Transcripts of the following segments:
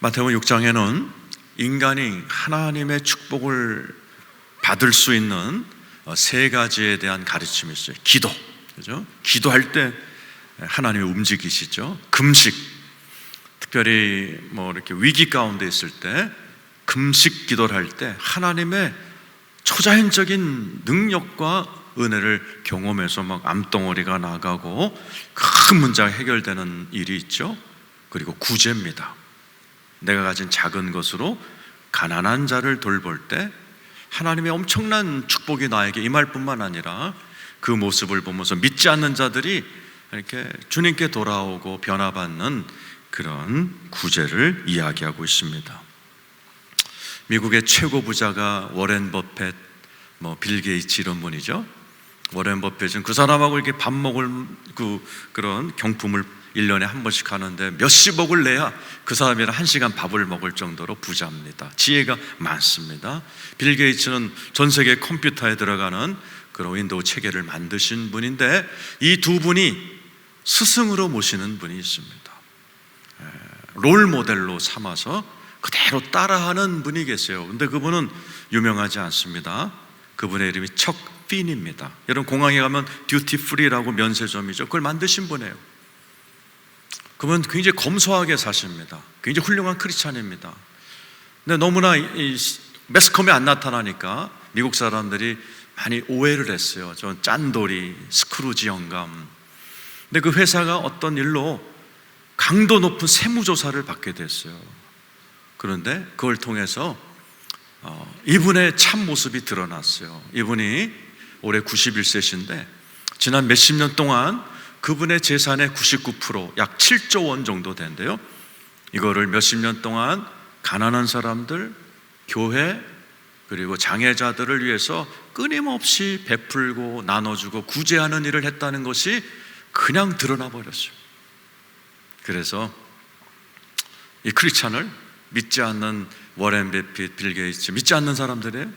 마태복음 6장에는 인간이 하나님의 축복을 받을 수 있는 세 가지에 대한 가르침이 있어요. 기도, 그죠? 기도할 때 하나님이 움직이시죠. 금식, 특별히 이렇게 위기 가운데 있을 때 금식 기도를 할 때 하나님의 초자연적인 능력과 은혜를 경험해서 막 암덩어리가 나가고 큰 문제가 해결되는 일이 있죠. 그리고 구제입니다. 내가 가진 작은 것으로 가난한 자를 돌볼 때 하나님의 엄청난 축복이 나에게 임할 뿐만 아니라 그 모습을 보면서 믿지 않는 자들이 이렇게 주님께 돌아오고 변화받는 그런 구제를 이야기하고 있습니다. 미국의 최고 부자가 워렌 버핏, 빌 게이츠 이런 분이죠. 워렌 버핏은 그 사람하고 이렇게 밥 먹을 그런 경품을 1년에 한 번씩 하는데 몇십억을 내야 그 사람이랑 1시간 밥을 먹을 정도로 부자입니다. 지혜가 많습니다. 빌 게이츠는 전 세계 컴퓨터에 들어가는 그런 윈도우 체계를 만드신 분인데 이 두 분이 스승으로 모시는 분이 있습니다. 롤 모델로 삼아서 그대로 따라하는 분이 계세요. 근데 그분은 유명하지 않습니다. 그분의 이름이 척 핀입니다. 여러분 공항에 가면 듀티 프리라고 면세점이죠. 그걸 만드신 분이에요. 그분 굉장히 검소하게 사십니다. 굉장히 훌륭한 크리스찬입니다. 근데 너무나 매스컴에 안 나타나니까 미국 사람들이 많이 오해를 했어요. 저 짠돌이, 스크루지 영감. 근데 그 회사가 어떤 일로 강도 높은 세무조사를 받게 됐어요. 그런데 그걸 통해서 이분의 참 모습이 드러났어요. 이분이 올해 91세신데 지난 몇십 년 동안 그분의 재산의 99%, 약 7조 원 정도 된대요. 이거를 몇십 년 동안 가난한 사람들, 교회, 그리고 장애자들을 위해서 끊임없이 베풀고 나눠주고 구제하는 일을 했다는 것이 그냥 드러나 버렸어요. 그래서 이 크리스찬을 믿지 않는 워렌 버핏, 빌 게이츠, 믿지 않는 사람들이에요.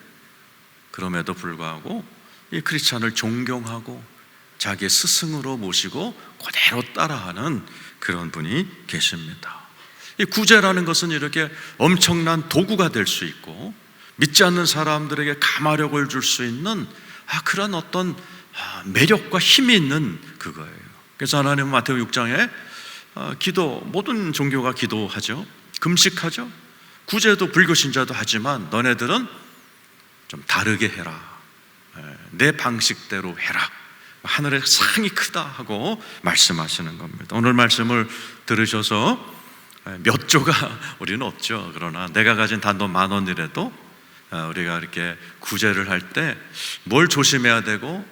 그럼에도 불구하고 이 크리스찬을 존경하고 자기의 스승으로 모시고 그대로 따라하는 그런 분이 계십니다. 이 구제라는 것은 이렇게 엄청난 도구가 될 수 있고 믿지 않는 사람들에게 감화력을 줄 수 있는 그런 어떤 매력과 힘이 있는 그거예요. 그래서 하나님은 마태복음 6장에 기도, 모든 종교가 기도하죠. 금식하죠. 구제도 불교신자도 하지만 너네들은 좀 다르게 해라. 내 방식대로 해라. 하늘의 상이 크다 하고 말씀하시는 겁니다. 오늘 말씀을 들으셔서 몇 조가 우리는 없죠. 그러나 내가 가진 단돈 10,000원이라도 우리가 이렇게 구제를 할 때 뭘 조심해야 되고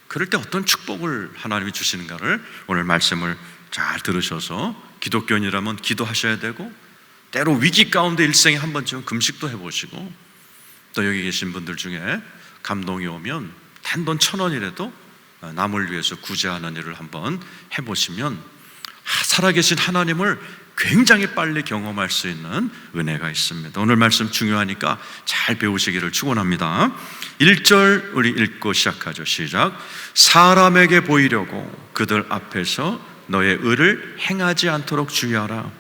그럴 때 어떤 축복을 하나님이 주시는가를 오늘 말씀을 잘 들으셔서 기독교인이라면 기도하셔야 되고 때로 위기 가운데 일생에 한 번쯤 금식도 해보시고 또 여기 계신 분들 중에 감동이 오면 단돈 1,000원이라도 남을 위해서 구제하는 일을 한번 해보시면 살아계신 하나님을 굉장히 빨리 경험할 수 있는 은혜가 있습니다. 오늘 말씀 중요하니까 잘 배우시기를 축원합니다. 1절 우리 읽고 시작하죠. 시작. 사람에게 보이려고 그들 앞에서 너의 의를 행하지 않도록 주의하라.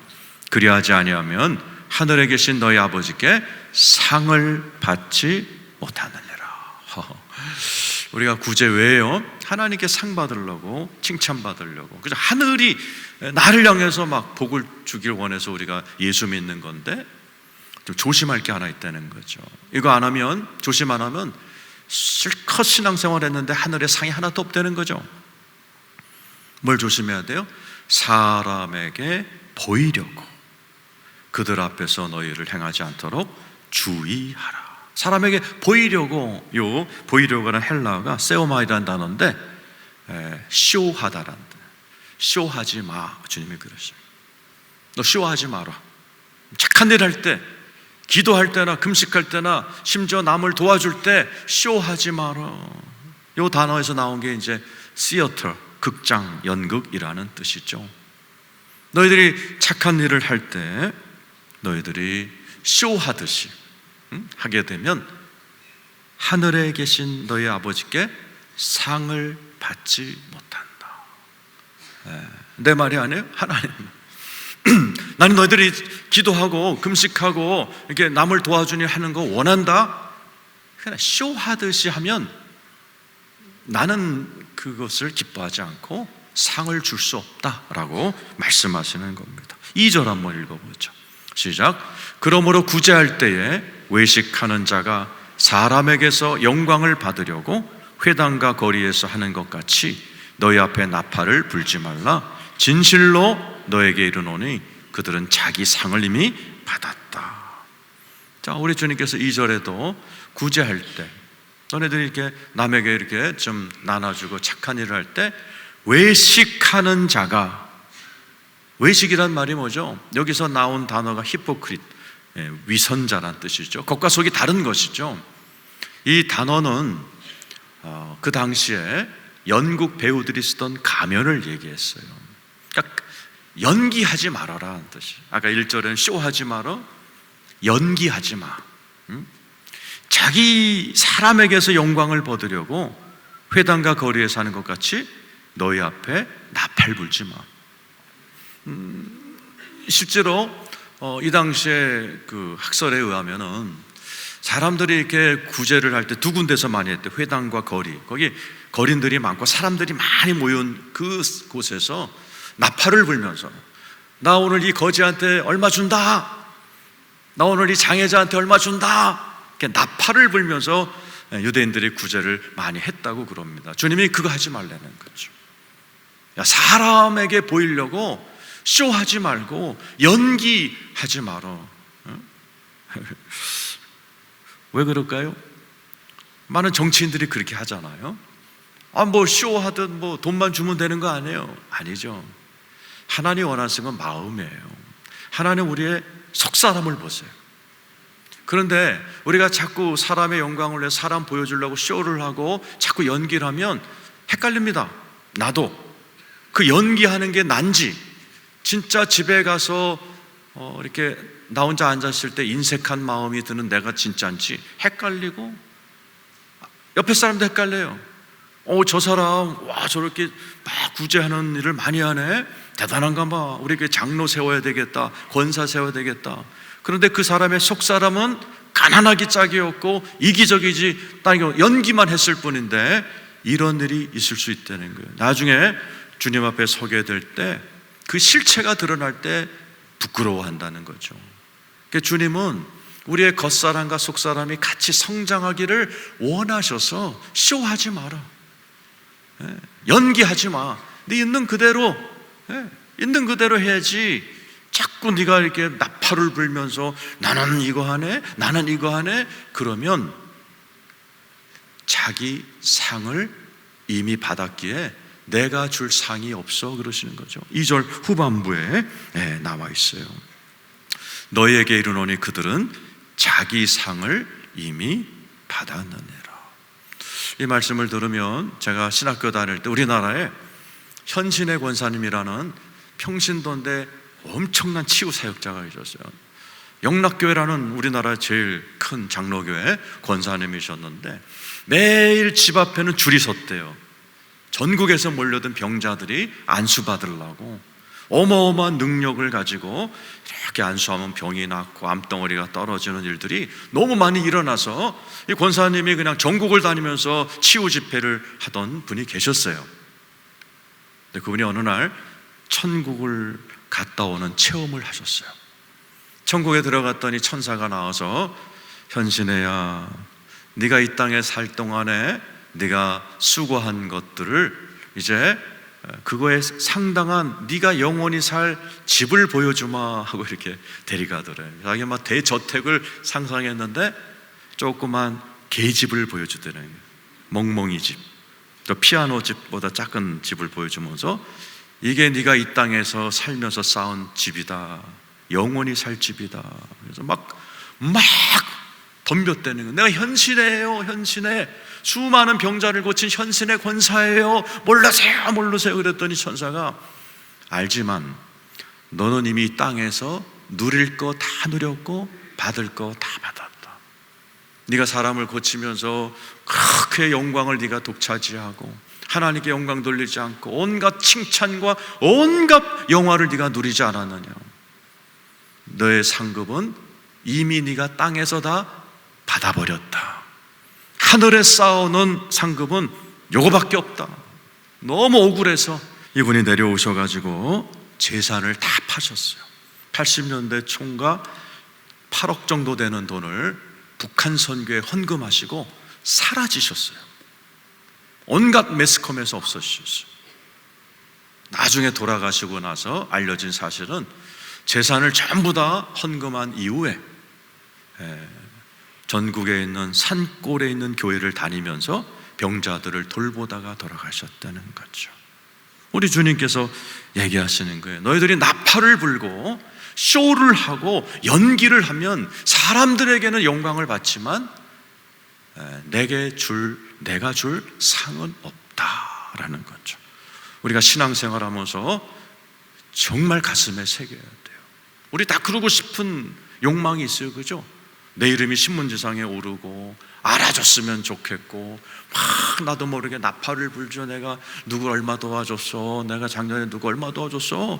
그리하지 아니하면 하늘에 계신 너희 아버지께 상을 받지 못하느니라. 우리가 구제 왜요? 하나님께 상 받으려고, 칭찬 받으려고. 그래서 하늘이 나를 향해서 막 복을 주길 원해서 우리가 예수 믿는 건데 좀 조심할 게 하나 있다는 거죠. 이거 안 하면, 조심 안 하면 실컷 신앙생활 했는데 하늘에 상이 하나도 없다는 거죠. 뭘 조심해야 돼요? 사람에게 보이려고 그들 앞에서 너희를 행하지 않도록 주의하라. 사람에게 보이려고, 보이려고는 헬라어가 세오마이라는 단어인데 쇼하다라는, 쇼하지 마. 주님이 그러십니다. 너 쇼하지 마라. 착한 일 할 때, 기도할 때나 금식할 때나 심지어 남을 도와줄 때 쇼하지 마라. 이 단어에서 나온 게 이제 시어터, 극장, 연극이라는 뜻이죠. 너희들이 착한 일을 할 때 너희들이 쇼하듯이 하게 되면 하늘에 계신 너희 아버지께 상을 받지 못한다. 내 말이 아니에요. 하나님 나는 너희들이 기도하고 금식하고 이렇게 남을 도와주니 하는 거 원한다. 그냥 쇼하듯이 하면 나는 그것을 기뻐하지 않고 상을 줄 수 없다라고 말씀하시는 겁니다. 2절 한번 읽어보죠. 시작. 그러므로 구제할 때에 외식하는 자가 사람에게서 영광을 받으려고 회당과 거리에서 하는 것 같이 너희 앞에 나팔을 불지 말라. 진실로 너에게 이르노니 그들은 자기 상을 이미 받았다. 자, 우리 주님께서 2절에도 구제할 때 너네들이 이렇게 남에게 이렇게 좀 나눠주고 착한 일을 할 때 외식하는 자가, 외식이란 말이 뭐죠? 여기서 나온 단어가 히포크릿, 위선자란 뜻이죠. 겉과 속이 다른 것이죠. 이 단어는 그 당시에 연극 배우들이 쓰던 가면을 얘기했어요. 그러니까 연기하지 말아라는 뜻이. 아까 1절에는 쇼하지 마라, 연기하지 마. 자기 사람에게서 영광을 받으려고 회당과 거리에서 하는 것 같이 너희 앞에 나팔 불지 마. 실제로 이 당시에 그 학설에 의하면은 사람들이 이렇게 구제를 할 때 두 군데서 많이 했대. 회당과 거리. 거기 거린들이 많고 사람들이 많이 모인 그 곳에서 나팔을 불면서 나 오늘 이 거지한테 얼마 준다. 나 오늘 이 장애자한테 얼마 준다. 이렇게 나팔을 불면서 유대인들이 구제를 많이 했다고 그럽니다. 주님이 그거 하지 말라는 거죠. 야, 사람에게 보이려고 쇼하지 말고 연기하지 말어. 왜 그럴까요? 많은 정치인들이 그렇게 하잖아요. 뭐 쇼하든 뭐 돈만 주면 되는 거 아니에요? 아니죠. 하나님 원하시는 건 마음이에요. 하나님 우리의 속사람을 보세요. 그런데 우리가 자꾸 사람의 영광을 위해 사람 보여주려고 쇼를 하고 자꾸 연기를 하면 헷갈립니다. 나도 그 연기하는 게 난지 진짜 집에 가서 이렇게 나 혼자 앉았을 때 인색한 마음이 드는 내가 진짜인지 헷갈리고 옆에 사람도 헷갈려요. 저 사람 와 저렇게 막 구제하는 일을 많이 하네. 대단한가 봐. 우리 그 장로 세워야 되겠다. 권사 세워야 되겠다. 그런데 그 사람의 속사람은 가난하기 짝이었고 이기적이지 연기만 했을 뿐인데 이런 일이 있을 수 있다는 거예요. 나중에 주님 앞에 서게 될 때 그 실체가 드러날 때 부끄러워한다는 거죠. 그러니까 주님은 우리의 겉사람과 속사람이 같이 성장하기를 원하셔서 쇼하지 마라. 연기하지 마. 네 있는 그대로 있는 그대로 해야지. 자꾸 네가 이렇게 나팔을 불면서 나는 이거 하네, 나는 이거 하네. 그러면 자기 상을 이미 받았기에 내가 줄 상이 없어 그러시는 거죠. 2절 후반부에 나와 있어요. 너희에게 이르노니 그들은 자기 상을 이미 받았느니라. 이 말씀을 들으면 제가 신학교 다닐 때 우리나라에 현신의 권사님이라는 평신도인데 엄청난 치유 사역자가 계셨어요. 영락교회라는 우리나라 제일 큰 장로교회 권사님이셨는데 매일 집 앞에는 줄이 섰대요. 전국에서 몰려든 병자들이 안수받으려고 어마어마한 능력을 가지고 이렇게 안수하면 병이 낫고 암덩어리가 떨어지는 일들이 너무 많이 일어나서 이 권사님이 그냥 전국을 다니면서 치유 집회를 하던 분이 계셨어요. 근데 그분이 어느 날 천국을 갔다 오는 체험을 하셨어요. 천국에 들어갔더니 천사가 나와서 현신애야, 네가 이 땅에 살 동안에 네가 수고한 것들을 이제 그거에 상당한 네가 영원히 살 집을 보여주마 하고 이렇게 데려가더래요. 자기 막 대저택을 상상했는데 조그만 개집을 보여주더래요. 멍멍이 집, 또 피아노 집보다 작은 집을 보여주면서 이게 네가 이 땅에서 살면서 쌓은 집이다. 영원히 살 집이다. 그래서 막 덤볐다는 거예요. 내가 현신이에요, 현신에 수많은 병자를 고친 현신의 권사예요. 모르세요. 그랬더니 천사가 알지만 너는 이미 이 땅에서 누릴 거 다 누렸고 받을 거 다 받았다. 네가 사람을 고치면서 그의 영광을 네가 독차지하고 하나님께 영광 돌리지 않고 온갖 칭찬과 온갖 영화를 네가 누리지 않았느냐. 너의 상급은 이미 네가 땅에서 다 받아버렸다. 하늘에 쌓아놓은 상급은 요거밖에 없다. 너무 억울해서 이분이 내려오셔가지고 재산을 다 파셨어요. 80년대 총각 8억 정도 되는 돈을 북한 선교에 헌금하시고 사라지셨어요. 온갖 매스컴에서 없어지셨어요. 나중에 돌아가시고 나서 알려진 사실은 재산을 전부 다 헌금한 이후에 전국에 있는 산골에 있는 교회를 다니면서 병자들을 돌보다가 돌아가셨다는 거죠. 우리 주님께서 얘기하시는 거예요. 너희들이 나팔을 불고 쇼를 하고 연기를 하면 사람들에게는 영광을 받지만 내가 줄 상은 없다라는 거죠. 우리가 신앙생활하면서 정말 가슴에 새겨야 돼요. 우리 다 그러고 싶은 욕망이 있어요, 그죠? 내 이름이 신문지상에 오르고 알아줬으면 좋겠고, 막 나도 모르게 나팔을 불죠. 내가 누구 얼마 도와줬어, 내가 작년에 누구 얼마 도와줬어,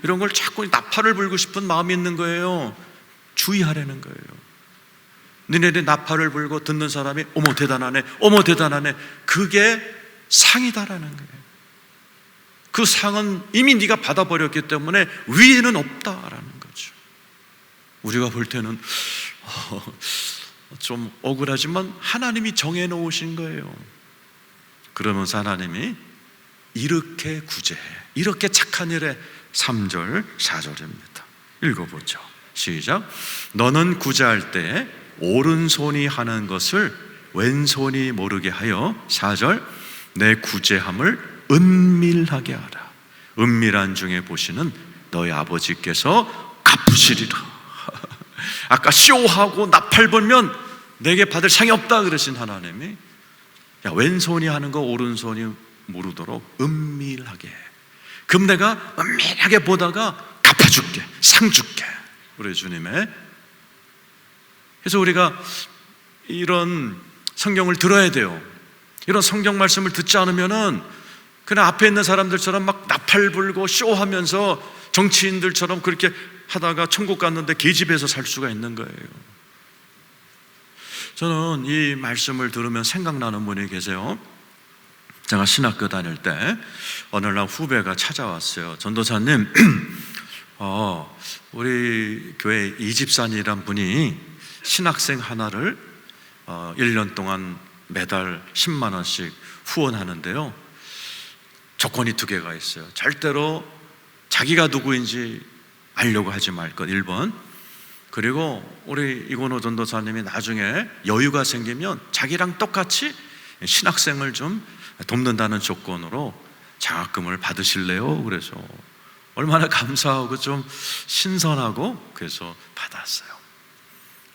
이런 걸 자꾸 나팔을 불고 싶은 마음이 있는 거예요. 주의하라는 거예요. 너네들이 나팔을 불고 듣는 사람이 어머 대단하네, 어머 대단하네, 그게 상이다라는 거예요. 그 상은 이미 네가 받아버렸기 때문에 위에는 없다라는 거죠. 우리가 볼 때는 좀 억울하지만 하나님이 정해놓으신 거예요. 그러면서 하나님이 이렇게 구제해, 이렇게 착한 일에 3절 4절입니다 읽어보죠. 시작. 너는 구제할 때 오른손이 하는 것을 왼손이 모르게 하여 4절 내 구제함을 은밀하게 하라. 은밀한 중에 보시는 너희 아버지께서 갚으시리라. 아까 쇼하고 나팔 불면 내게 받을 상이 없다 그러신 하나님이 야, 왼손이 하는 거 오른손이 모르도록 은밀하게 해. 그럼 내가 은밀하게 보다가 갚아줄게, 상 줄게. 우리 주님의. 그래서 우리가 이런 성경을 들어야 돼요. 이런 성경 말씀을 듣지 않으면은 그냥 앞에 있는 사람들처럼 막 나팔 불고 쇼하면서 정치인들처럼 그렇게 하다가 천국 갔는데 계집애서 살 수가 있는 거예요. 저는 이 말씀을 들으면 생각나는 분이 계세요. 제가 신학교 다닐 때 어느 날 후배가 찾아왔어요. 전도사님, 우리 교회 이집산이란 분이 신학생 하나를 1년 동안 매달 10만 원씩 후원하는데요, 조건이 2개가 있어요. 절대로 자기가 누구인지 알려고 하지 말 것, 1번. 그리고 우리 이건호 전도사님이 나중에 여유가 생기면 자기랑 똑같이 신학생을 좀 돕는다는 조건으로 장학금을 받으실래요? 그래서 얼마나 감사하고 좀 신선하고 그래서 받았어요.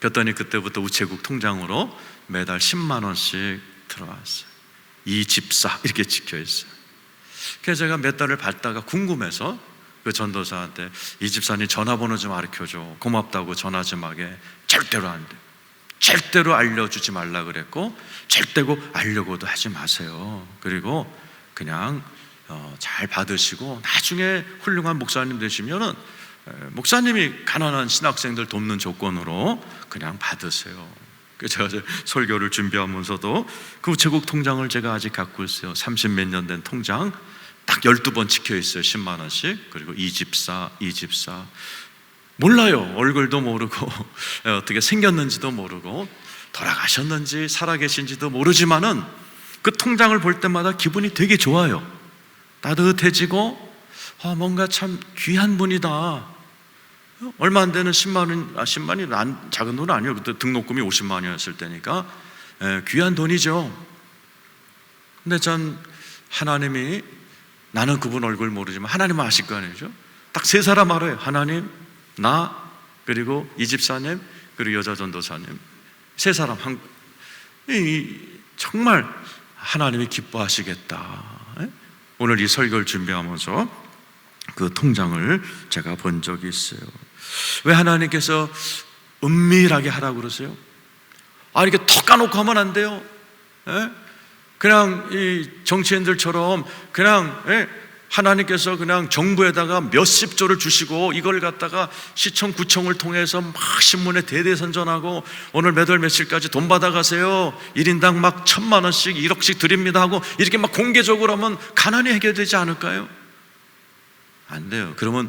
그랬더니 그때부터 우체국 통장으로 매달 10만 원씩 들어왔어요. 이 집사 이렇게 찍혀 있어요. 그래서 제가 몇 달을 받다가 궁금해서 그 전도사한테 이 집사님 전화번호 좀 알려줘, 고맙다고 전화 좀 하게. 절대로 안 돼. 절대로 알려주지 말라 그랬고 절대로 알려고도 하지 마세요. 그리고 그냥 잘 받으시고 나중에 훌륭한 목사님 되시면은 목사님이 가난한 신학생들 돕는 조건으로 그냥 받으세요. 그래서 제가 설교를 준비하면서도 그 우체국 통장을 제가 아직 갖고 있어요. 30몇 년 된 통장 딱 12번 찍혀 있어요. 10만 원씩. 그리고 이 집사 몰라요. 얼굴도 모르고 어떻게 생겼는지도 모르고 돌아가셨는지 살아계신지도 모르지만은 그 통장을 볼 때마다 기분이 되게 좋아요. 따뜻해지고 뭔가 참 귀한 분이다. 얼마 안 되는 10만이 작은 돈은 아니에요. 그때 등록금이 50만 원이었을 때니까 귀한 돈이죠. 근데 전 하나님이, 나는 그분 얼굴 모르지만 하나님은 아실 거 아니죠. 딱 3사람 알아요. 하나님, 나, 그리고 이 집사님, 그리고 여자 전도사님. 3사람 정말 하나님이 기뻐하시겠다. 오늘 이 설교를 준비하면서 그 통장을 제가 본 적이 있어요. 왜 하나님께서 은밀하게 하라고 그러세요? 이렇게 턱 까놓고 하면 안 돼요. 그냥 이 정치인들처럼 그냥 하나님께서 그냥 정부에다가 몇십 조를 주시고 이걸 갖다가 시청 구청을 통해서 막 신문에 대대선전하고 오늘 몇 월 며칠까지 돈 받아가세요, 1인당 막 1,000만 원씩 1억씩 드립니다 하고 이렇게 막 공개적으로 하면 가난이 해결되지 않을까요? 안 돼요. 그러면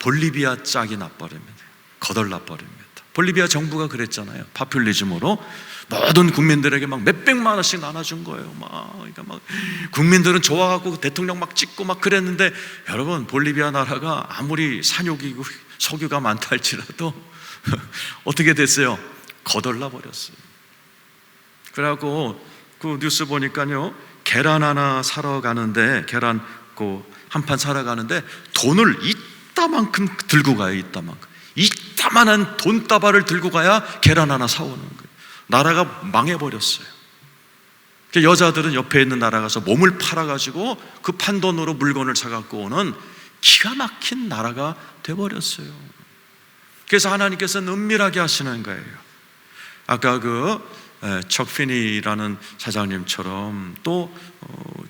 볼리비아 짝이 나버립니다. 거덜나버립니다. 볼리비아 정부가 그랬잖아요. 파퓰리즘으로 모든 국민들에게 막 몇백만 원씩 나눠준 거예요. 그러니까 막 국민들은 좋아하고 대통령 막 찍고 막 그랬는데, 여러분 볼리비아 나라가 아무리 산욕이고 석유가 많다 할지라도 어떻게 됐어요? 거덜나 버렸어요. 그래갖고 그 뉴스 보니까요, 계란 하나 사러 가는데, 계란 한 판 사러 가는데 돈을 이따만큼 들고 가요. 이따만한 돈다발을 들고 가야 계란 하나 사오는 거예요. 나라가 망해버렸어요. 여자들은 옆에 있는 나라 가서 몸을 팔아가지고 그 판돈으로 물건을 사갖고 오는 기가 막힌 나라가 돼버렸어요. 그래서 하나님께서는 은밀하게 하시는 거예요. 아까 척 피니라는 사장님처럼 또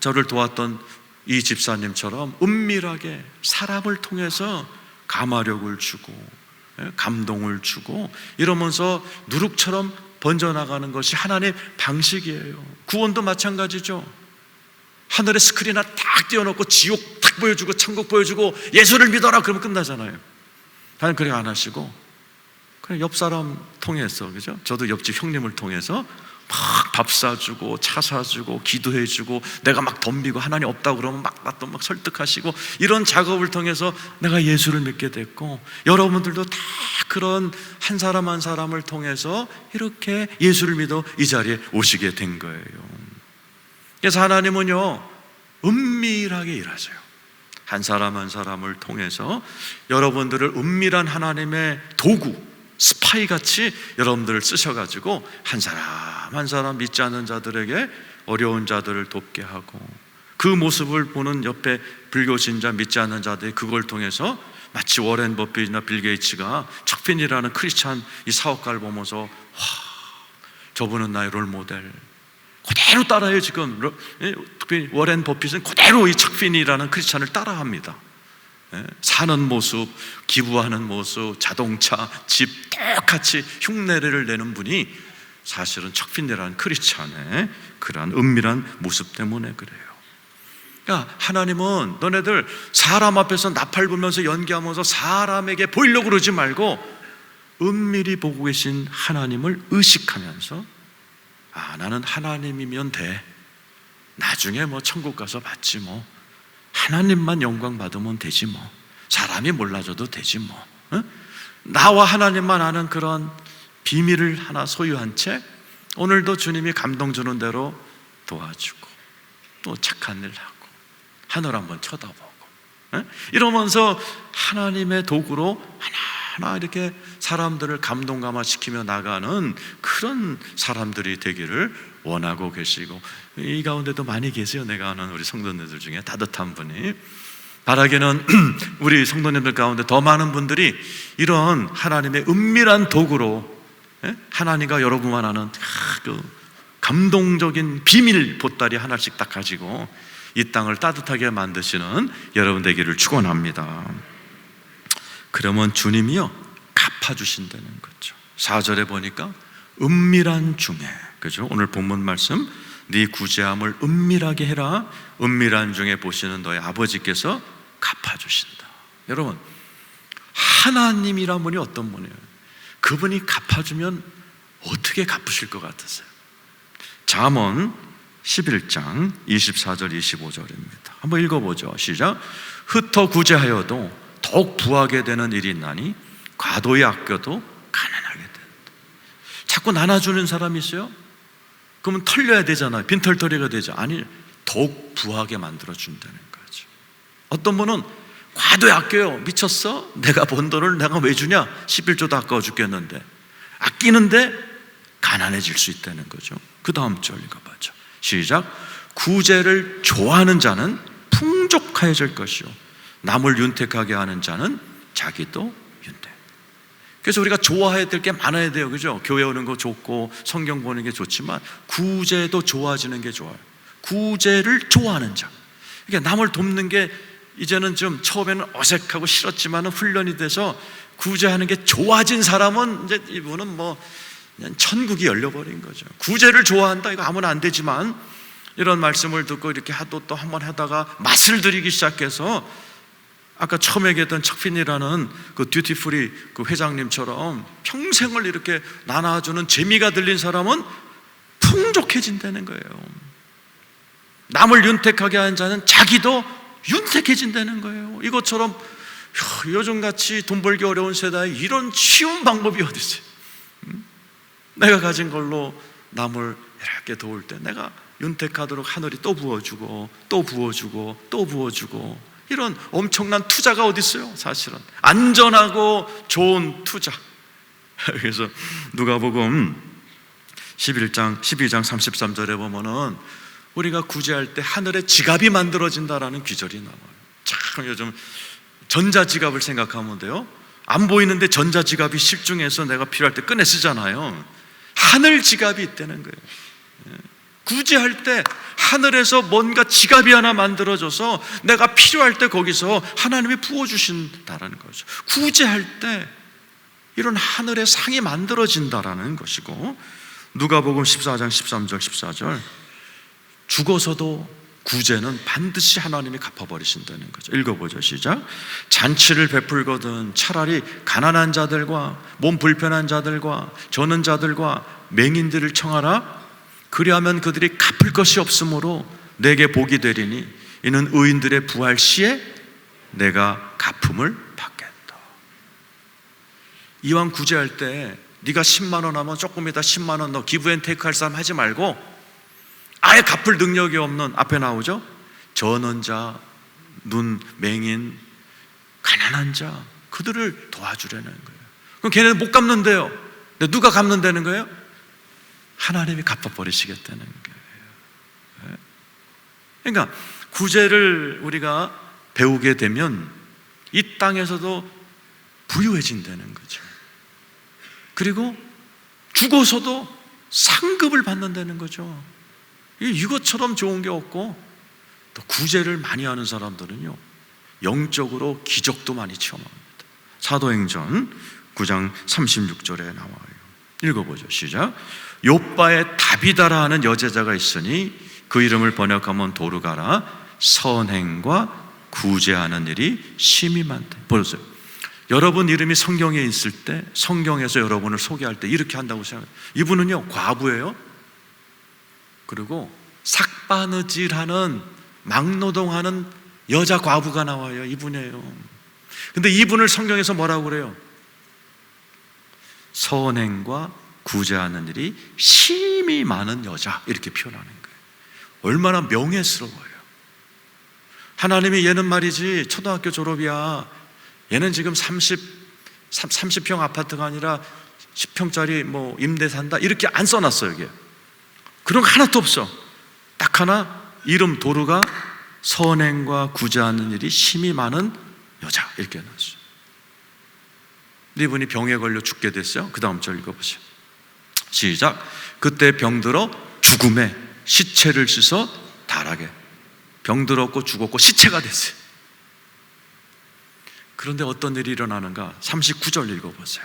저를 도왔던 이 집사님처럼 은밀하게 사람을 통해서 감화력을 주고 감동을 주고 이러면서 누룩처럼 번져나가는 것이 하나님의 방식이에요. 구원도 마찬가지죠. 하늘에 스크린 하나 딱 띄워놓고 지옥 딱 보여주고 천국 보여주고 예수를 믿어라 그러면 끝나잖아요. 하나님 그렇게 안 하시고 그냥 옆 사람 통해서, 그죠? 저도 옆집 형님을 통해서 막 밥 사주고 차 사주고 기도해주고, 내가 막 덤비고 하나님 없다고 그러면 막 설득하시고, 이런 작업을 통해서 내가 예수를 믿게 됐고, 여러분들도 다 그런 한 사람 한 사람을 통해서 이렇게 예수를 믿어 이 자리에 오시게 된 거예요. 그래서 하나님은요 은밀하게 일하세요. 한 사람 한 사람을 통해서 여러분들을 은밀한 하나님의 도구, 스파이 같이 여러분들을 쓰셔가지고 한 사람 한 사람 믿지 않는 자들에게 어려운 자들을 돕게 하고, 그 모습을 보는 옆에 불교 신자 믿지 않는 자들이 그걸 통해서 마치 워렌 버핏이나 빌 게이츠가 척핀이라는 크리스찬 이 사업가를 보면서 와, 저분은 나의 롤 모델, 그대로 따라해요. 지금 특히 워렌 버핏은 그대로 이 척핀이라는 크리스찬을 따라합니다. 사는 모습, 기부하는 모습, 자동차, 집 똑같이 흉내를 내는 분이 사실은 척핀이라는 크리스찬의 그러한 은밀한 모습 때문에 그래요. 그러니까 하나님은 너네들 사람 앞에서 나팔 불면서 연기하면서 사람에게 보이려고 그러지 말고 은밀히 보고 계신 하나님을 의식하면서, 나는 하나님이면 돼, 나중에 천국 가서 받지 하나님만 영광 받으면 되지 사람이 몰라줘도 되지 나와 하나님만 아는 그런 비밀을 하나 소유한 채 오늘도 주님이 감동 주는 대로 도와주고 또 착한 일 하고 하늘 한번 쳐다보고 이러면서 하나님의 도구로 하나하나 이렇게 사람들을 감동 감화시키며 나가는 그런 사람들이 되기를 원하고 계시고, 이 가운데도 많이 계세요. 내가 아는 우리 성도님들 중에 따뜻한 분이. 바라기는 우리 성도님들 가운데 더 많은 분들이 이런 하나님의 은밀한 도구로 하나님과 여러분만 아는 그 감동적인 비밀 보따리 하나씩 딱 가지고 이 땅을 따뜻하게 만드시는 여러분 되기를 축원합니다. 그러면 주님이요 갚아주신다는 거죠. 4절에 보니까 은밀한 중에, 그죠? 오늘 본문 말씀, 네 구제함을 은밀하게 해라. 은밀한 중에 보시는 너의 아버지께서 갚아주신다. 여러분, 하나님이란 분이 어떤 분이에요? 그분이 갚아주면 어떻게 갚으실 것 같으세요? 잠언 11장 24절 25절입니다. 한번 읽어보죠. 시작. 흩어 구제하여도 더욱 부하게 되는 일이 있나니 과도히 아껴도 가난하게 된다. 자꾸 나눠주는 사람이 있어요? 그러면 털려야 되잖아요. 빈털터리가 되죠. 아니, 더욱 부하게 만들어준다는 거죠. 어떤 분은 과도히 아껴요. 미쳤어? 내가 번 돈을 내가 왜 주냐? 11조도 아까워 죽겠는데. 아끼는데 가난해질 수 있다는 거죠. 그 다음 절 읽어봐죠. 시작. 구제를 좋아하는 자는 풍족해질 것이요 남을 윤택하게 하는 자는 자기도 윤택. 그래서 우리가 좋아해야 될 게 많아야 돼요. 그죠? 교회 오는 거 좋고 성경 보는 게 좋지만 구제도 좋아지는 게 좋아요. 구제를 좋아하는 자, 그러니까 남을 돕는 게 이제는 좀 처음에는 어색하고 싫었지만 훈련이 돼서 구제하는 게 좋아진 사람은 이제 이분은 뭐 그냥 천국이 열려버린 거죠. 구제를 좋아한다, 이거 아무나 안 되지만 이런 말씀을 듣고 이렇게 또 한번 하다가 맛을 들이기 시작해서 아까 처음 얘기했던 척핀이라는 그 듀티프리 그 회장님처럼 평생을 이렇게 나눠주는 재미가 들린 사람은 풍족해진다는 거예요. 남을 윤택하게 하는 자는 자기도 윤택해진다는 거예요. 이것처럼 요즘같이 돈 벌기 어려운 세대에 이런 쉬운 방법이 어디 있어요? 내가 가진 걸로 남을 이렇게 도울 때 내가 윤택하도록 하늘이 또 부어주고 또 부어주고 또 부어주고, 이런 엄청난 투자가 어디 있어요? 사실은 안전하고 좋은 투자. 그래서 누가복음 12장 33절에 보면은 우리가 구제할 때 하늘에 지갑이 만들어진다라는 귀절이 나와요. 참 요즘 전자지갑을 생각하면 돼요. 안 보이는데 전자지갑이 실중해서 내가 필요할 때 꺼내 쓰잖아요. 하늘 지갑이 있다는 거예요. 구제할 때 하늘에서 뭔가 지갑이 하나 만들어져서 내가 필요할 때 거기서 하나님이 부어주신다라는 거죠. 구제할 때 이런 하늘의 상이 만들어진다라는 것이고, 누가복음 14장 13절 14절 죽어서도 구제는 반드시 하나님이 갚아버리신다는 거죠. 읽어보죠. 시작. 잔치를 베풀거든 차라리 가난한 자들과 몸 불편한 자들과 저는 자들과 맹인들을 청하라. 그리하면 그들이 갚을 것이 없으므로 내게 복이 되리니 이는 의인들의 부활 시에 내가 갚음을 받겠다. 이왕 구제할 때 네가 10만 원 하면 조금 이따 10만 원 너 기브앤테이크 할 사람 하지 말고 아예 갚을 능력이 없는, 앞에 나오죠? 전원자, 눈, 맹인, 가난한 자, 그들을 도와주려는 거예요. 그럼 걔네는 못 갚는데요. 근데 누가 갚는다는 거예요? 하나님이 갚아버리시겠다는 거예요. 그러니까 구제를 우리가 배우게 되면 이 땅에서도 부유해진다는 거죠. 그리고 죽어서도 상급을 받는다는 거죠. 이것처럼 좋은 게 없고, 또 구제를 많이 하는 사람들은요 영적으로 기적도 많이 체험합니다. 사도행전 9장 36절에 나와요. 읽어보죠. 시작. 욥바에 다비다라 하는 여제자가 있으니 그 이름을 번역하면 도르가라. 선행과 구제하는 일이 심히 많다. 보세요. 여러분 이름이 성경에 있을 때, 성경에서 여러분을 소개할 때 이렇게 한다고 생각해요. 이분은요 과부예요. 그리고 삭바느질하는, 막노동하는 여자 과부가 나와요. 이분이에요. 근데 이분을 성경에서 뭐라고 그래요? 선행과 구제하는 일이 심히 많은 여자, 이렇게 표현하는 거예요. 얼마나 명예스러워요. 하나님이 얘는 말이지 초등학교 졸업이야, 얘는 지금 30평 아파트가 아니라 10평짜리 뭐 임대 산다, 이렇게 안 써놨어요. 이게 그런 거 하나도 없어. 딱 하나, 이름 도르가 선행과 구제하는 일이 심히 많은 여자, 이렇게 해놨어요. 이분이 병에 걸려 죽게 됐어요. 그 다음 절 읽어보세요. 시작. 그때 병들어 죽음에 시체를 씻어 달하게. 병들었고 죽었고 시체가 됐어요. 그런데 어떤 일이 일어나는가? 39절 읽어보세요.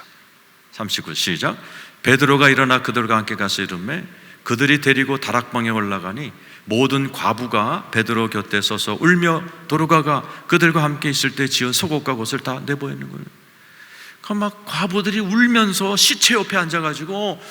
39 시작. 베드로가 일어나 그들과 함께 가서 이르매 그들이 데리고 다락방에 올라가니 모든 과부가 베드로 곁에 서서 울며 도르가가 그들과 함께 있을 때 지은 속옷과 옷을 다 내보이는 거예요. 그럼 막 과부들이 울면서 시체 옆에 앉아가지고,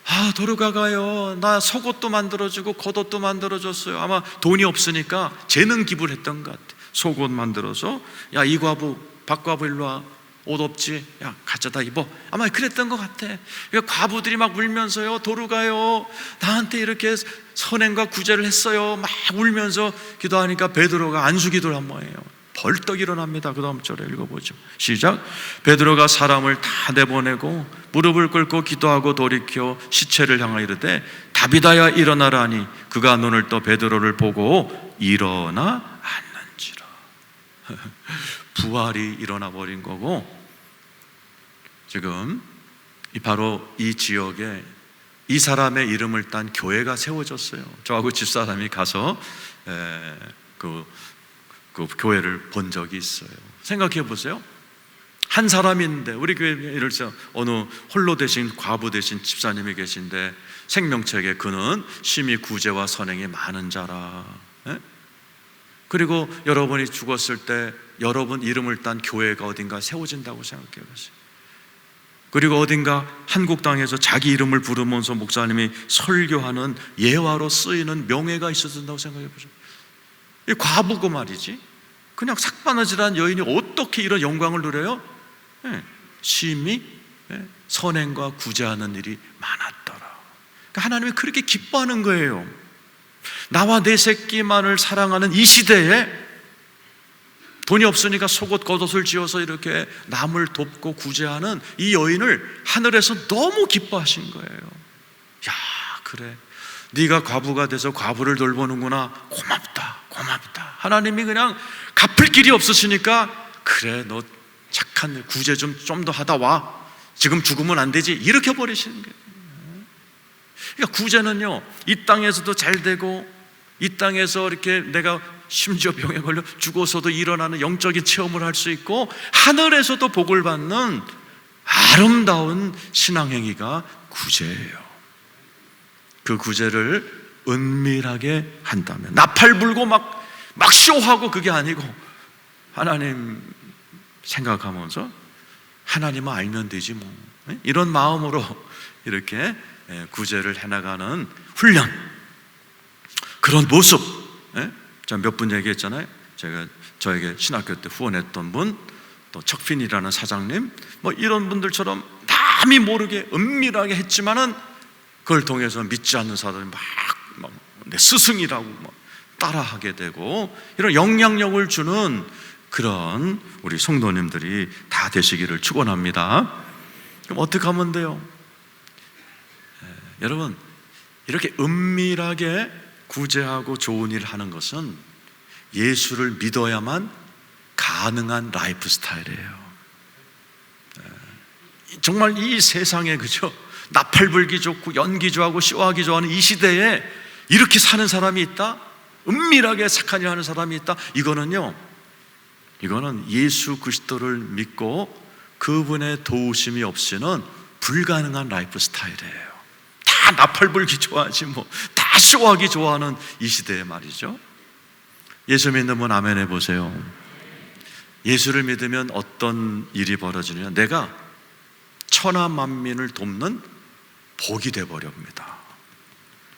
아 도르가가요, 나 속옷도 만들어주고 겉옷도 만들어줬어요. 아마 돈이 없으니까 재능 기부를 했던 것 같아. 속옷 만들어서, 야 이 과부 박과부 일로 와, 옷 없지? 야 가져다 입어. 아마 그랬던 것 같아. 그러니까 과부들이 막 울면서요, 도르가요 나한테 이렇게 선행과 구제를 했어요, 막 울면서 기도하니까 베드로가 안수기도를 한 거예요. 벌떡 일어납니다. 그 다음 절에 읽어보죠. 시작. 베드로가 사람을 다 내보내고 무릎을 꿇고 기도하고 돌이켜 시체를 향하여 이르되 다비다야 일어나라 하니 그가 눈을 떠 베드로를 보고 일어나 앉는지라. 부활이 일어나 버린 거고, 지금 바로 이 지역에 이 사람의 이름을 딴 교회가 세워졌어요. 저하고 집사람이 가서 그 그 교회를 본 적이 있어요. 생각해 보세요. 한 사람인데, 우리 교회에 예를 들어서 어느 홀로 되신 과부 되신 집사님이 계신데 생명책에 그는 심히 구제와 선행이 많은 자라. 예? 그리고 여러분이 죽었을 때 여러분 이름을 딴 교회가 어딘가 세워진다고 생각해 보세요. 그리고 어딘가 한국 땅에서 자기 이름을 부르면서 목사님이 설교하는 예화로 쓰이는 명예가 있어야 된다고 생각해 보세요. 이 과부고 말이지, 그냥 삭바느질한 여인이 어떻게 이런 영광을 누려요? 심히 선행과 구제하는 일이 많았더라. 그러니까 하나님이 그렇게 기뻐하는 거예요. 나와 내 새끼만을 사랑하는 이 시대에 돈이 없으니까 속옷 겉옷을 지어서 이렇게 남을 돕고 구제하는 이 여인을 하늘에서 너무 기뻐하신 거예요. 야, 그래, 네가 과부가 돼서 과부를 돌보는구나. 고맙다, 고맙다. 하나님이 그냥 갚을 길이 없으시니까 그래, 너 착한 구제 좀 더 하다 와. 지금 죽으면 안 되지. 이렇게 버리시는 거예요. 그러니까 구제는요, 이 땅에서도 잘 되고, 이 땅에서 이렇게 내가 심지어 병에 걸려 죽어서도 일어나는 영적인 체험을 할 수 있고, 하늘에서도 복을 받는 아름다운 신앙행위가 구제예요. 그 구제를 은밀하게 한다면, 나팔 불고 막 쇼하고 그게 아니고 하나님 생각하면서 하나님은 알면 되지 뭐, 이런 마음으로 이렇게 구제를 해나가는 훈련, 그런 모습. 제가 몇 분 얘기했잖아요. 제가 저에게 신학교 때 후원했던 분, 또 척핀이라는 사장님, 뭐 이런 분들처럼 남이 모르게 은밀하게 했지만은 그걸 통해서 믿지 않는 사람들이 막 내 스승이라고 막 따라하게 되고, 이런 영향력을 주는 그런 우리 성도님들이 다 되시기를 축원합니다. 그럼 어떻게 하면 돼요? 여러분, 이렇게 은밀하게 구제하고 좋은 일을 하는 것은 예수를 믿어야만 가능한 라이프 스타일이에요. 정말 이 세상에, 그죠? 나팔 불기 좋고 연기 좋아하고 쇼하기 좋아하는 이 시대에 이렇게 사는 사람이 있다? 은밀하게 착한 일 하는 사람이 있다? 이거는 예수 그리스도를 믿고 그분의 도우심이 없이는 불가능한 라이프 스타일이에요. 다 나팔 불기 좋아하지 뭐, 다 쇼하기 좋아하는 이 시대에 말이죠. 예수 믿는 분 아멘 해보세요. 예수를 믿으면 어떤 일이 벌어지느냐, 내가 천하 만민을 돕는 복이 되어버립니다.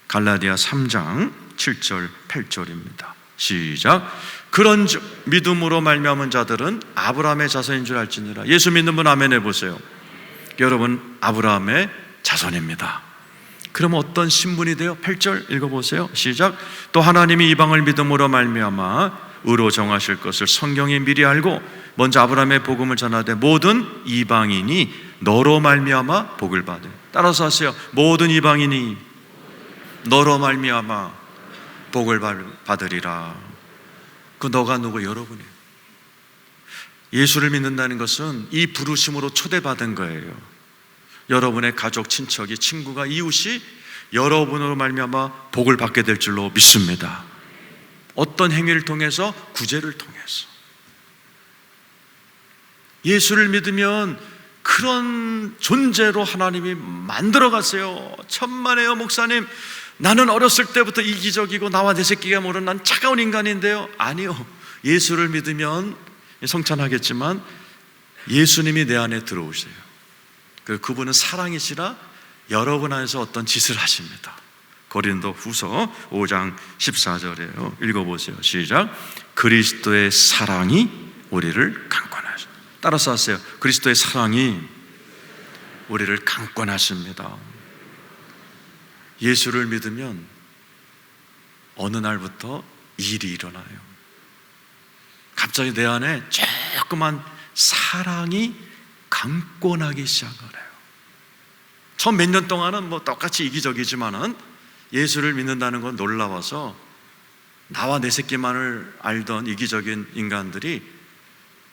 갈라디아 3장 7절 8절입니다 시작. 그런즉 믿음으로 말미암은 자들은 아브라함의 자손인 줄 알지니라. 예수 믿는 분 아멘 해보세요. 여러분, 아브라함의 자손입니다. 그럼 어떤 신분이 돼요? 8절 읽어보세요. 시작. 또 하나님이 이방을 믿음으로 말미암아 의로 정하실 것을 성경이 미리 알고 먼저 아브라함의 복음을 전하되 모든 이방인이 너로 말미암아 복을 받으리. 따라서 하세요. 모든 이방인이 너로 말미암아 복을 받으리라. 그 너가 누구? 여러분이에요. 예수를 믿는다는 것은 이 부르심으로 초대받은 거예요. 여러분의 가족, 친척이, 친구가, 이웃이 여러분으로 말미암아 복을 받게 될 줄로 믿습니다. 어떤 행위를 통해서? 구제를 통해서. 예수를 믿으면 그런 존재로 하나님이 만들어 갔어요. 천만에요, 목사님. 나는 어렸을 때부터 이기적이고 나와 내 새끼가 모르는 난 차가운 인간인데요. 아니요. 예수를 믿으면 성찬하겠지만 예수님이 내 안에 들어오세요. 그리고 그분은 사랑이시라 여러분 안에서 어떤 짓을 하십니다. 고린도 후서 5장 14절이에요. 읽어보세요. 시작. 그리스도의 사랑이 우리를 강권하십니다. 따라서 하세요. 그리스도의 사랑이 우리를 강권하십니다. 예수를 믿으면 어느 날부터 일이 일어나요. 갑자기 내 안에 조그만 사랑이 강권하기 시작을 해요. 처음 몇 년 동안은 뭐 똑같이 이기적이지만은 예수를 믿는다는 건 놀라워서 나와 내 새끼만을 알던 이기적인 인간들이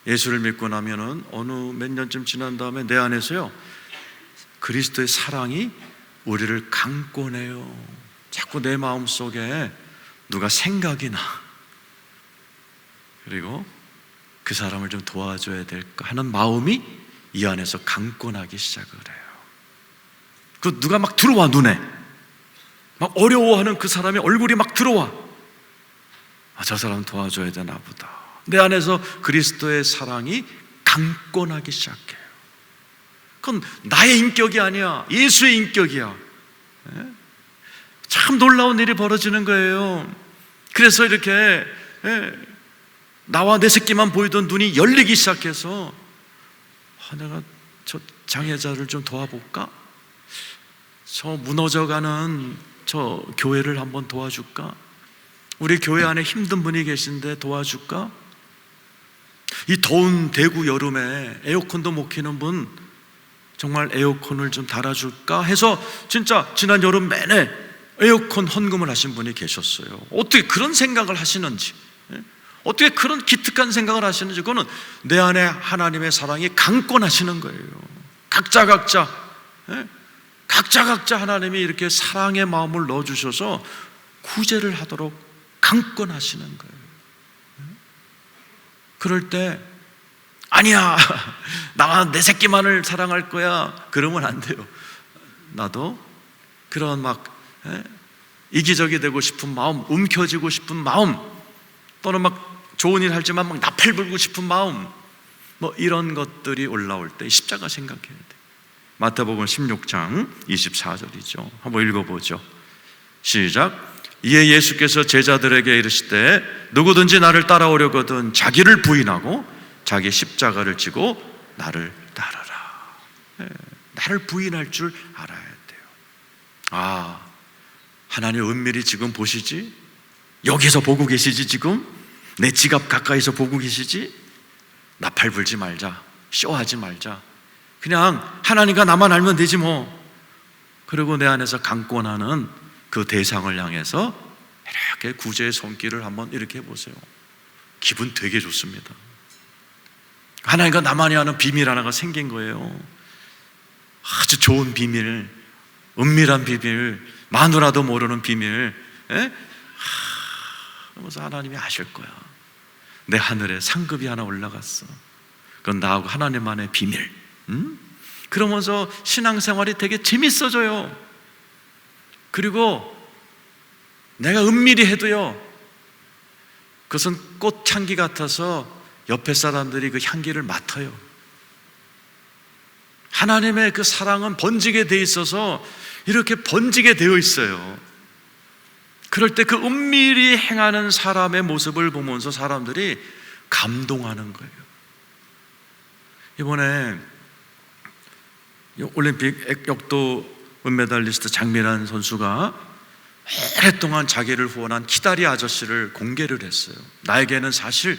예수를 믿고 나면은 어느 몇 년쯤 지난 다음에 내 안에서요, 그리스도의 사랑이 우리를 강권해요. 자꾸 내 마음속에 누가 생각이 나. 그리고 그 사람을 좀 도와줘야 될까 하는 마음이 이 안에서 강권하기 시작을 해요. 그 누가 막 들어와, 눈에 막 어려워하는 그 사람의 얼굴이 막 들어와. 저 사람 도와줘야 되나 보다. 내 안에서 그리스도의 사랑이 강권하기 시작해요. 그건 나의 인격이 아니야, 예수의 인격이야. 참 놀라운 일이 벌어지는 거예요. 그래서 이렇게 나와 내 새끼만 보이던 눈이 열리기 시작해서 내가 저 장애자를 좀 도와볼까? 저 무너져가는 저 교회를 한번 도와줄까? 우리 교회 안에 힘든 분이 계신데 도와줄까? 이 더운 대구 여름에 에어컨도 못 켜는 분 정말 에어컨을 좀 달아줄까 해서 진짜 지난 여름 내내 에어컨 헌금을 하신 분이 계셨어요. 어떻게 그런 생각을 하시는지, 어떻게 그런 기특한 생각을 하시는지, 그거는 내 안에 하나님의 사랑이 강권하시는 거예요. 각자 하나님이 이렇게 사랑의 마음을 넣어주셔서 구제를 하도록 강권하시는 거예요. 그럴 때 아니야, 나만 내 새끼만을 사랑할 거야, 그러면 안 돼요. 나도 그런 막 이기적이 되고 싶은 마음, 움켜쥐고 싶은 마음, 또는 막 좋은 일 하지만 막 나팔 불고 싶은 마음, 뭐 이런 것들이 올라올 때 십자가 생각해야 돼. 마태복음 16장 24절이죠. 한번 읽어보죠. 시작. 이에 예수께서 제자들에게 이르시되 누구든지 나를 따라오려거든 자기를 부인하고 자기 십자가를 지고 나를 따르라. 나를 부인할 줄 알아야 돼요. 하나님 은밀히 지금 보시지? 여기서 보고 계시지? 지금 내 지갑 가까이서 보고 계시지? 나팔 불지 말자, 쇼하지 말자. 그냥 하나님과 나만 알면 되지 뭐. 그리고 내 안에서 강권하는 그 대상을 향해서 이렇게 구제의 손길을 한번 이렇게 해보세요. 기분 되게 좋습니다. 하나님과 나만이 아는 비밀 하나가 생긴 거예요. 아주 좋은 비밀, 은밀한 비밀, 마누라도 모르는 비밀. 그러면서 하나님이 아실 거야. 내 하늘에 상급이 하나 올라갔어. 그건 나하고 하나님만의 비밀. 그러면서 신앙생활이 되게 재밌어져요. 그리고 내가 은밀히 해도요, 그것은 꽃향기 같아서 옆에 사람들이 그 향기를 맡아요. 하나님의 그 사랑은 번지게 돼 있어서 이렇게 번지게 되어 있어요. 그럴 때 그 은밀히 행하는 사람의 모습을 보면서 사람들이 감동하는 거예요. 이번에 올림픽 역도 은메달리스트 장미란 선수가 오랫동안 자기를 후원한 키다리 아저씨를 공개를 했어요. 나에게는 사실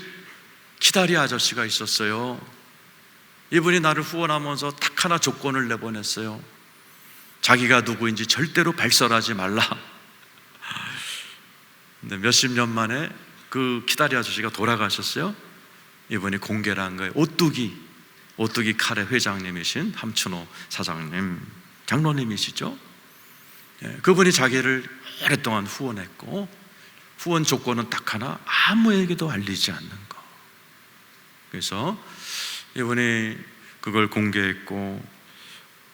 키다리 아저씨가 있었어요. 이분이 나를 후원하면서 딱 하나 조건을 내보냈어요. 자기가 누구인지 절대로 발설하지 말라. 근데 몇십 년 만에 그 키다리 아저씨가 돌아가셨어요. 이분이 공개를 한 거예요. 오뚜기 카레 회장님이신 함춘호 사장님, 장로님이시죠. 그분이 자기를 오랫동안 후원했고, 후원 조건은 딱 하나, 아무에게도 알리지 않는 거. 그래서 이분이 그걸 공개했고,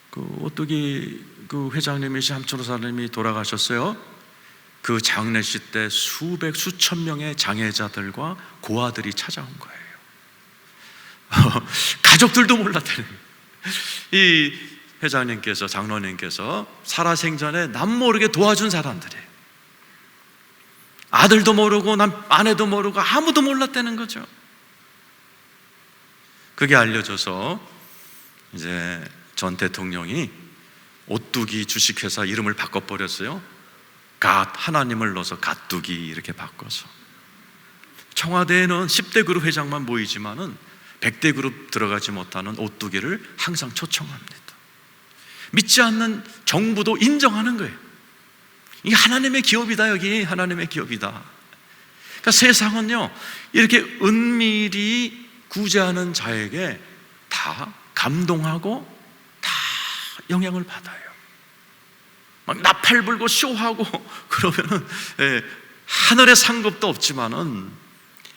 그 오뚜기 그 회장님이신 함춘호 사장님이 돌아가셨어요. 그 장례식 때 수천 명의 장애자들과 고아들이 찾아온 거예요. 가족들도 몰랐다는 거예요. 이 회장님께서, 장로님께서 살아생전에 남 모르게 도와준 사람들이에요. 아들도 모르고 아내도 모르고 아무도 몰랐다는 거죠. 그게 알려져서 이제 전 대통령이 오뚜기 주식회사 이름을 바꿔버렸어요. 하나님을 넣어서 갓뚜기 이렇게 바꿔서. 청와대에는 10대 그룹 회장만 모이지만은 100대 그룹 들어가지 못하는 오뚜기를 항상 초청합니다. 믿지 않는 정부도 인정하는 거예요. 이게 하나님의 기업이다. 여기 하나님의 기업이다. 그러니까 세상은요, 이렇게 은밀히 구제하는 자에게 다 감동하고 다 영향을 받아요. 막 나팔 불고 쇼하고 그러면은 하늘의 상급도 없지만은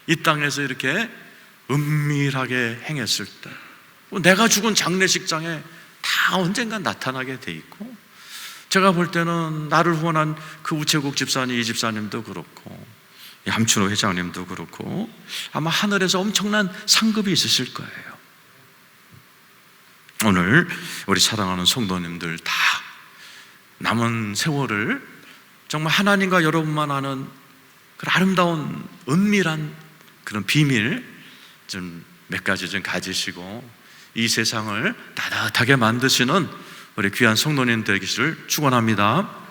이 땅에서 이렇게 은밀하게 행했을 때 내가 죽은 장례식장에 다 언젠가 나타나게 돼 있고, 제가 볼 때는 나를 후원한 그 우체국 집사님, 이 집사님도 그렇고 함춘호 회장님도 그렇고 아마 하늘에서 엄청난 상급이 있으실 거예요. 오늘 우리 사랑하는 성도님들 다 남은 세월을 정말 하나님과 여러분만 아는 그런 아름다운 은밀한 그런 비밀 좀 몇 가지 좀 가지시고 이 세상을 따뜻하게 만드시는 우리 귀한 성도님 되기를 축원합니다.